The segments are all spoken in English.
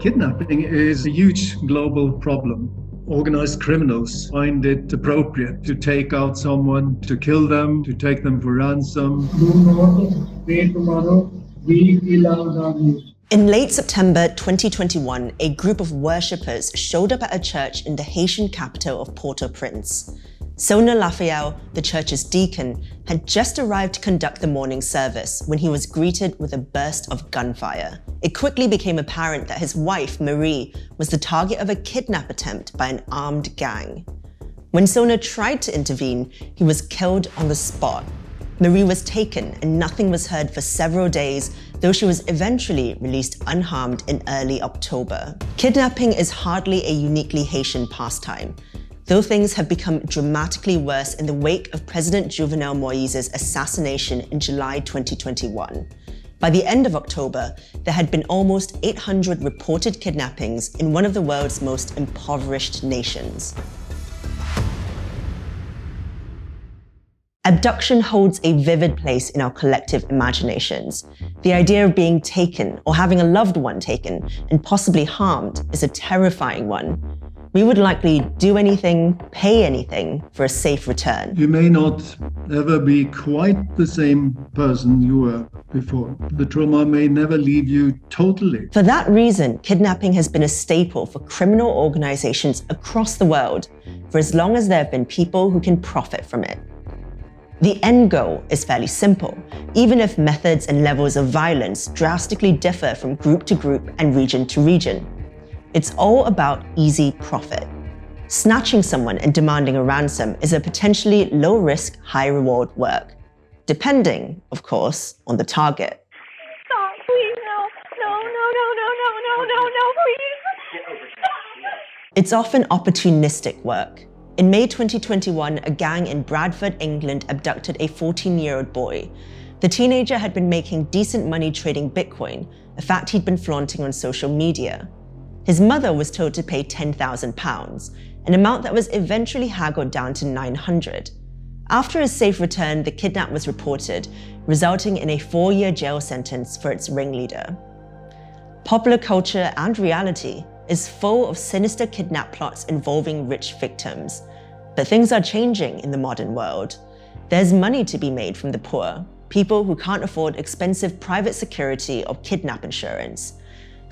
Kidnapping is a huge global problem. Organized criminals find it appropriate to take out someone, to kill them, to take them for ransom. In late September 2021, a group of worshippers showed up at a church in the Haitian capital of Port-au-Prince. Sona Lafael, the church's deacon, had just arrived to conduct the morning service when he was greeted with a burst of gunfire. It quickly became apparent that his wife, Marie, was the target of a kidnap attempt by an armed gang. When Sona tried to intervene, he was killed on the spot. Marie was taken and nothing was heard for several days, though she was eventually released unharmed in early October. Kidnapping is hardly a uniquely Haitian pastime, though things have become dramatically worse in the wake of President Jovenel Moise's assassination in July 2021. By the end of October, there had been almost 800 reported kidnappings in one of the world's most impoverished nations. Abduction holds a vivid place in our collective imaginations. The idea of being taken or having a loved one taken and possibly harmed is a terrifying one. We would likely do anything, pay anything for a safe return. You may not ever be quite the same person you were before. The trauma may never leave you totally. For that reason, kidnapping has been a staple for criminal organizations across the world for as long as there have been people who can profit from it. The end goal is fairly simple, even if methods and levels of violence drastically differ from group to group and region to region. It's all about easy profit. Snatching someone and demanding a ransom is a potentially low-risk, high-reward work, depending, of course, on the target. Stop, please, no, please. It's often opportunistic work. In May 2021, a gang in Bradford, England abducted a 14-year-old boy. The teenager had been making decent money trading Bitcoin, a fact he'd been flaunting on social media. His mother was told to pay £10,000, an amount that was eventually haggled down to $900. After his safe return, the kidnap was reported, resulting in a 4-year jail sentence for its ringleader. Popular culture and reality is full of sinister kidnap plots involving rich victims. But things are changing in the modern world. There's money to be made from the poor, people who can't afford expensive private security or kidnap insurance.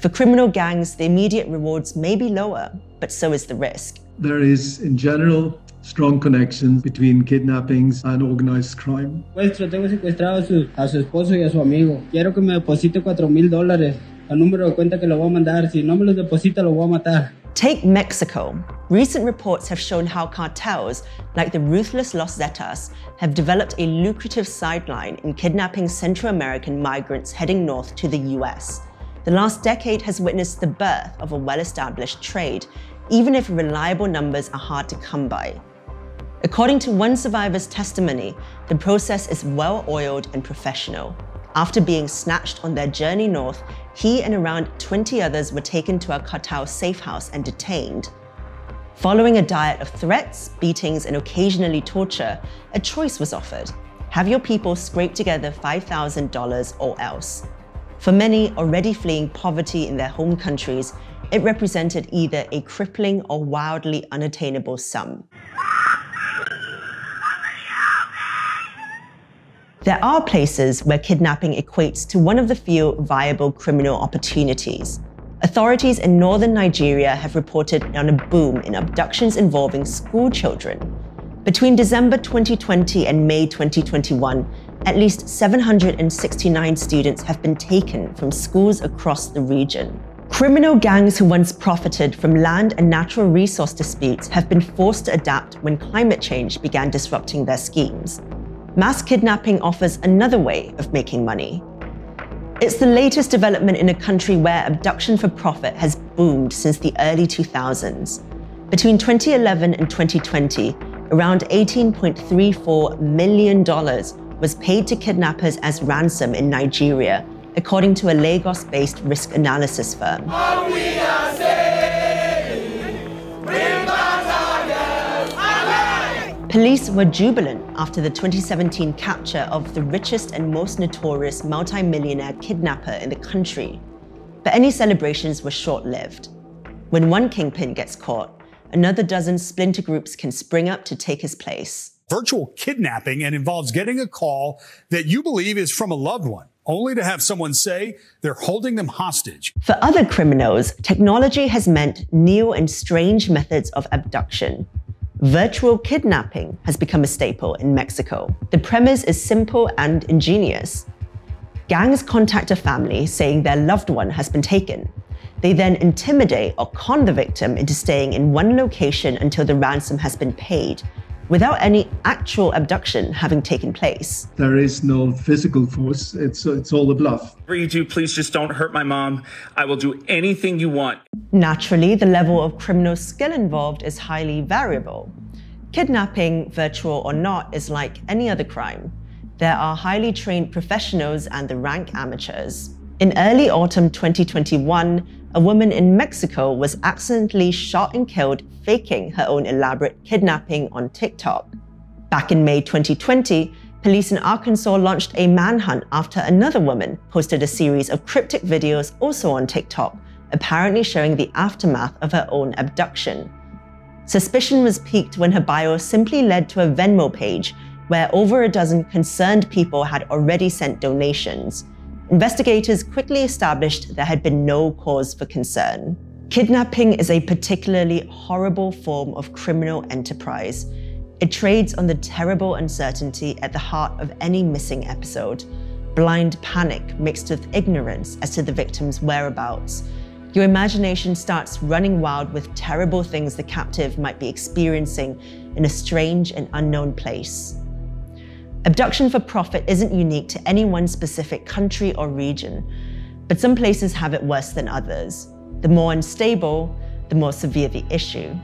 For criminal gangs, the immediate rewards may be lower, but so is the risk. There is, in general, strong connections between kidnappings and organized crime. Tengo secuestrado a su esposo y a su amigo. Quiero que me deposite $4,000. El número de cuenta que lo voy a mandar. Si no me lo deposita, lo voy a matar. Take Mexico. Recent reports have shown how cartels, like the ruthless Los Zetas, have developed a lucrative sideline in kidnapping Central American migrants heading north to the US. The last decade has witnessed the birth of a well-established trade, even if reliable numbers are hard to come by. According to one survivor's testimony, the process is well-oiled and professional. After being snatched on their journey north, he and around 20 others were taken to a cartel safe house and detained. Following a diet of threats, beatings, and occasionally torture, a choice was offered. Have your people scrape together $5,000 or else. For many already fleeing poverty in their home countries, it represented either a crippling or wildly unattainable sum. There are places where kidnapping equates to one of the few viable criminal opportunities. Authorities in northern Nigeria have reported on a boom in abductions involving school children. Between December 2020 and May 2021, at least 769 students have been taken from schools across the region. Criminal gangs who once profited from land and natural resource disputes have been forced to adapt when climate change began disrupting their schemes. Mass kidnapping offers another way of making money. It's the latest development in a country where abduction for profit has boomed since the early 2000s. Between 2011 and 2020, around $18.34 million was paid to kidnappers as ransom in Nigeria, according to a Lagos-based risk analysis firm. Police were jubilant after the 2017 capture of the richest and most notorious multi-millionaire kidnapper in the country. But But any celebrations were short-lived. When one kingpin gets caught, another dozen splinter groups can spring up to take his place. Virtual kidnapping and involves getting a call that you believe is from a loved one, only to have someone say they're holding them hostage. For other criminals, technology has meant new and strange methods of abduction. Virtual kidnapping has become a staple in Mexico. The premise is simple and ingenious. Gangs contact a family saying their loved one has been taken. They then intimidate or con the victim into staying in one location until the ransom has been paid, without any actual abduction having taken place. There is no physical force. It's all a bluff. Whatever you do, please just don't hurt my mom. I will do anything you want. Naturally, the level of criminal skill involved is highly variable. Kidnapping, virtual or not, is like any other crime. There are highly trained professionals and the rank amateurs. In early autumn 2021, a woman in Mexico was accidentally shot and killed faking her own elaborate kidnapping on TikTok. Back in May 2020, police in Arkansas launched a manhunt after another woman posted a series of cryptic videos also on TikTok, apparently showing the aftermath of her own abduction. Suspicion was piqued when her bio simply led to a Venmo page where over a dozen concerned people had already sent donations. Investigators quickly established there had been no cause for concern. Kidnapping is a particularly horrible form of criminal enterprise. It trades on the terrible uncertainty at the heart of any missing episode. Blind panic mixed with ignorance as to the victim's whereabouts. Your imagination starts running wild with terrible things the captive might be experiencing in a strange and unknown place. Abduction for profit isn't unique to any one specific country or region, but some places have it worse than others. The more unstable, the more severe the issue.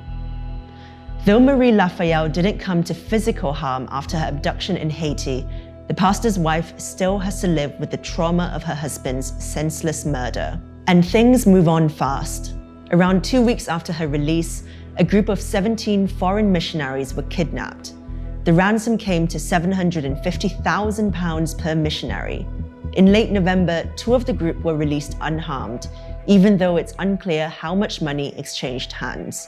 Though Marie Lafayette didn't come to physical harm after her abduction in Haiti, the pastor's wife still has to live with the trauma of her husband's senseless murder. And things move on fast. Around 2 weeks after her release, a group of 17 foreign missionaries were kidnapped. The ransom came to £750,000 per missionary. In late November, 2 of the group were released unharmed, even though it's unclear how much money exchanged hands.